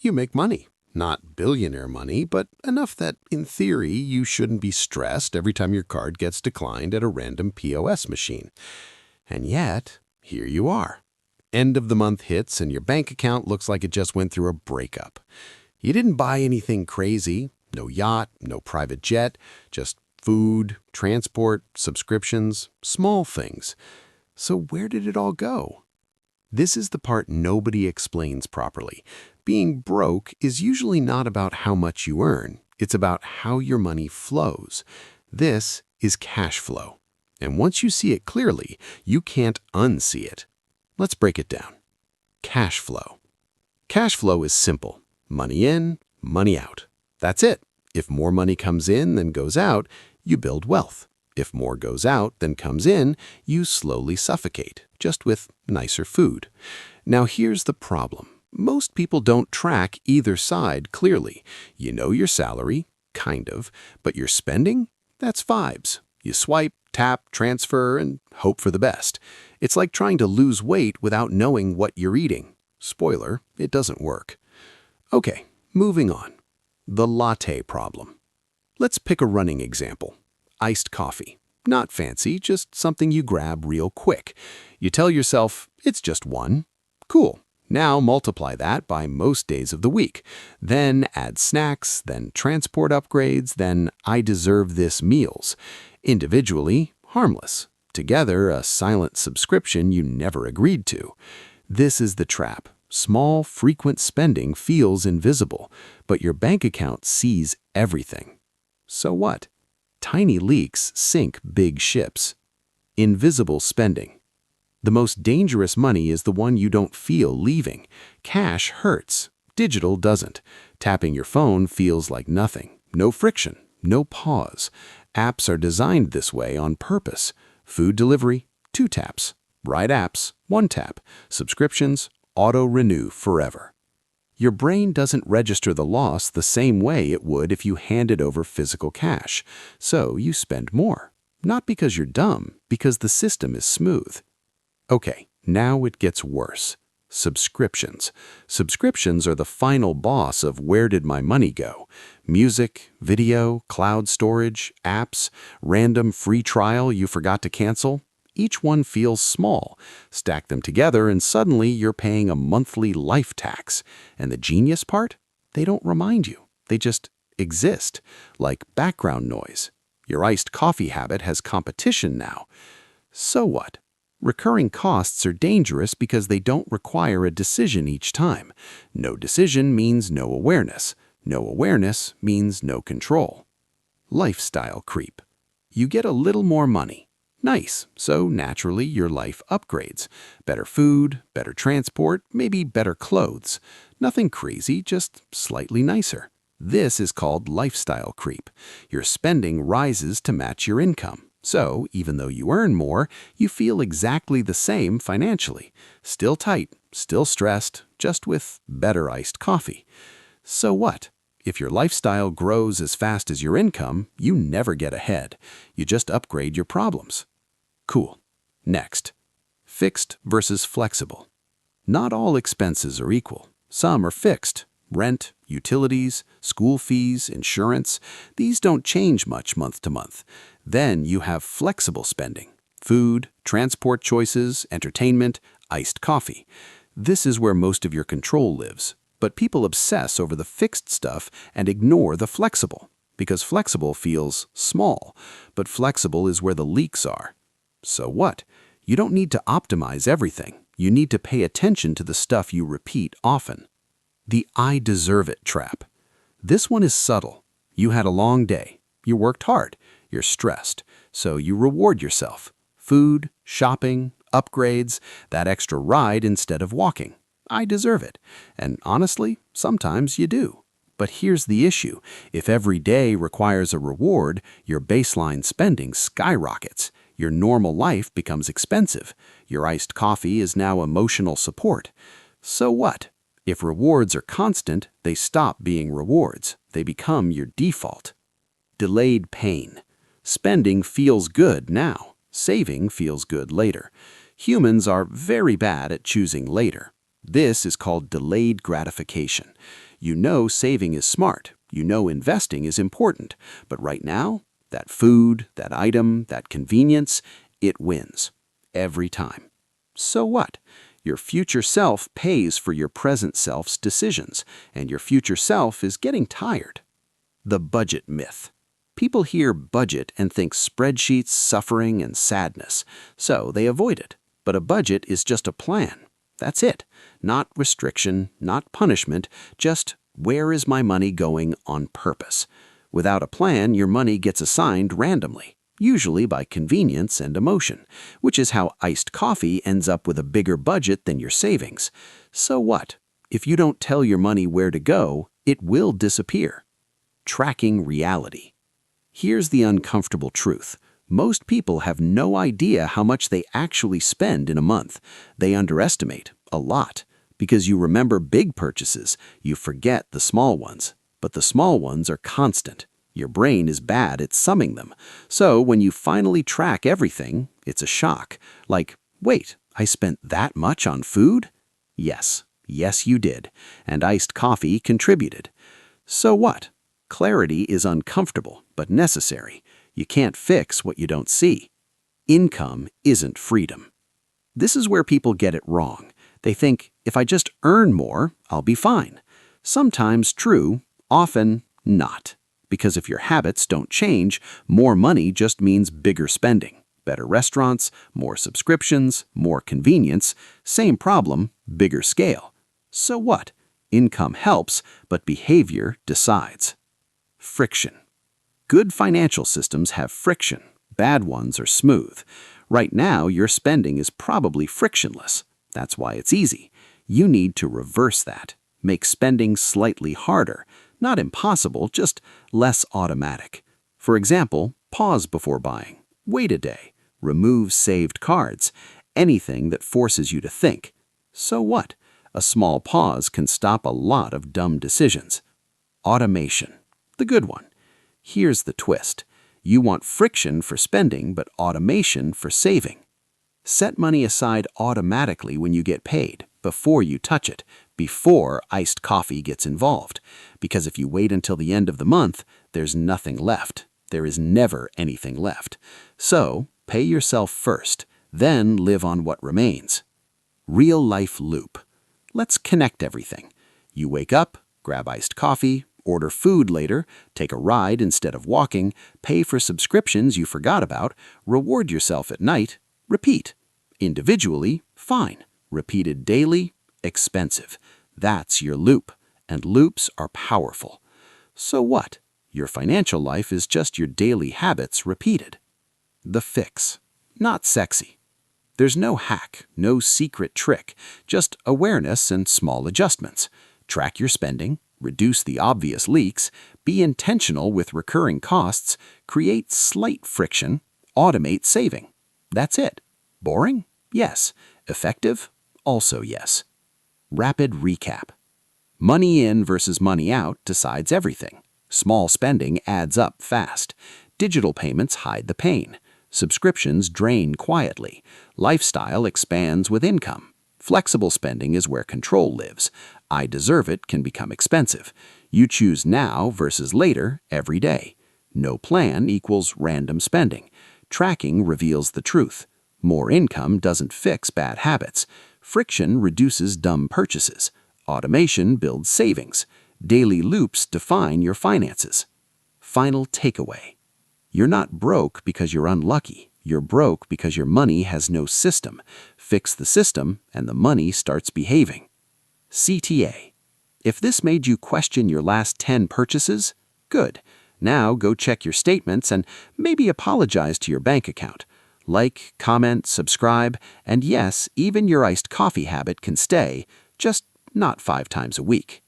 You make money. Not billionaire money, but enough that, in theory, you shouldn't be stressed every time your card gets declined at a random POS machine. And yet, here you are. End of the month hits and your bank account looks like it just went through a breakup. You didn't buy anything crazy, no yacht, no private jet, just food, transport, subscriptions, small things. So where did it all go? This is the part nobody explains properly. Being broke is usually not about how much you earn. It's about how your money flows. This is cash flow. And once you see it clearly, you can't unsee it. Let's break it down. Cash flow. Cash flow is simple. Money in, money out. That's it. If more money comes in than goes out, you build wealth. If more goes out than comes in, you slowly suffocate, just with nicer food. Now here's the problem. Most people don't track either side clearly. You know your salary, kind of, but your spending? That's vibes. You swipe, tap, transfer, and hope for the best. It's like trying to lose weight without knowing what you're eating. Spoiler, it doesn't work. Okay, moving on. The latte problem. Let's pick a running example. Iced coffee. Not fancy, just something you grab real quick. You tell yourself, it's just one. Cool. Now multiply that by most days of the week. Then add snacks, then transport upgrades, then I deserve this meals. Individually, harmless. Together, a silent subscription you never agreed to. This is the trap. Small, frequent spending feels invisible, but your bank account sees everything. So what? Tiny leaks sink big ships. Invisible spending. The most dangerous money is the one you don't feel leaving. Cash hurts. Digital doesn't. Tapping your phone feels like nothing. No friction, no pause. Apps are designed this way on purpose. Food delivery, 2 taps. Ride apps, 1 tap. Subscriptions, auto-renew forever. Your brain doesn't register the loss the same way it would if you handed over physical cash. So you spend more. Not because you're dumb, because the system is smooth. Okay, now it gets worse. Subscriptions. Subscriptions are the final boss of where did my money go? Music, video, cloud storage, apps, random free trial you forgot to cancel. Each one feels small. Stack them together and suddenly you're paying a monthly life tax. And the genius part? They don't remind you. They just exist, like background noise. Your iced coffee habit has competition now. So what? Recurring costs are dangerous because they don't require a decision each time. No decision means no awareness. No awareness means no control. Lifestyle creep. You get a little more money. Nice, so naturally your life upgrades. Better food, better transport, maybe better clothes. Nothing crazy, just slightly nicer. This is called lifestyle creep. Your spending rises to match your income. So, even though you earn more, you feel exactly the same financially. Still tight, still stressed, just with better iced coffee. So what? If your lifestyle grows as fast as your income, you never get ahead. You just upgrade your problems. Cool. Next. Fixed versus flexible. Not all expenses are equal. Some are fixed. Rent, utilities, school fees, insurance. These don't change much month to month. Then you have flexible spending. Food, transport choices, entertainment, iced coffee. This is where most of your control lives. But people obsess over the fixed stuff and ignore the flexible, because flexible feels small, but flexible is where the leaks are. So what? You don't need to optimize everything. You need to pay attention to the stuff you repeat often. The I deserve it trap. This one is subtle. You had a long day. You worked hard. You're stressed. So you reward yourself. Food, shopping, upgrades, that extra ride instead of walking. I deserve it. And honestly, sometimes you do. But here's the issue. If every day requires a reward, your baseline spending skyrockets. Your normal life becomes expensive. Your iced coffee is now emotional support. So what? If rewards are constant, they stop being rewards. They become your default. Delayed pain. Spending feels good now. Saving feels good later. Humans are very bad at choosing later. This is called delayed gratification. You know saving is smart. You know investing is important. But right now, that food, that item, that convenience, it wins. Every time. So what? Your future self pays for your present self's decisions, and your future self is getting tired. The budget myth. People hear budget and think spreadsheets, suffering, and sadness, so they avoid it. But a budget is just a plan. That's it. Not restriction, not punishment, just where is my money going on purpose. Without a plan, your money gets assigned randomly, usually by convenience and emotion, which is how iced coffee ends up with a bigger budget than your savings. So what? If you don't tell your money where to go, it will disappear. Tracking reality. Here's the uncomfortable truth. Most people have no idea how much they actually spend in a month. They underestimate a lot. Because you remember big purchases, you forget the small ones. But the small ones are constant. Your brain is bad at summing them. So when you finally track everything, it's a shock. Like, wait, I spent that much on food? Yes, you did. And iced coffee contributed. So what? Clarity is uncomfortable, but necessary. You can't fix what you don't see. Income isn't freedom. This is where people get it wrong. They think, if I just earn more, I'll be fine. Sometimes true, often not. Because if your habits don't change, more money just means bigger spending. Better restaurants, more subscriptions, more convenience. Same problem, bigger scale. So what? Income helps, but behavior decides. Friction. Good financial systems have friction. Bad ones are smooth. Right now, your spending is probably frictionless. That's why it's easy. You need to reverse that. Make spending slightly harder. Not impossible, just less automatic. For example, pause before buying. Wait a day. Remove saved cards. Anything that forces you to think. So what? A small pause can stop a lot of dumb decisions. Automation. The good one. Here's the twist. You want friction for spending, but automation for saving. Set money aside automatically when you get paid, before you touch it, before iced coffee gets involved. Because if you wait until the end of the month, there's nothing left. There is never anything left. So, pay yourself first, then live on what remains. Real-life loop. Let's connect everything. You wake up, grab iced coffee, order food later, take a ride instead of walking, pay for subscriptions you forgot about, reward yourself at night, repeat. Individually, fine. Repeated daily, expensive. That's your loop, and loops are powerful. So what? Your financial life is just your daily habits repeated. The fix. Not sexy. There's no hack, no secret trick, just awareness and small adjustments. Track your spending, reduce the obvious leaks, be intentional with recurring costs, create slight friction, automate saving. That's it. Boring? Yes. Effective? Also yes. Rapid recap. Money in versus money out decides everything. Small spending adds up fast. Digital payments hide the pain. Subscriptions drain quietly. Lifestyle expands with income. Flexible spending is where control lives. I deserve it can become expensive. You choose now versus later every day. No plan equals random spending. Tracking reveals the truth. More income doesn't fix bad habits. Friction reduces dumb purchases. Automation builds savings. Daily loops define your finances. Final takeaway. You're not broke because you're unlucky. You're broke because your money has no system. Fix the system and the money starts behaving. CTA. If this made you question your last 10 purchases, good. Now go check your statements and maybe apologize to your bank account. Like, comment, subscribe, and yes, even your iced coffee habit can stay, just not 5 times a week.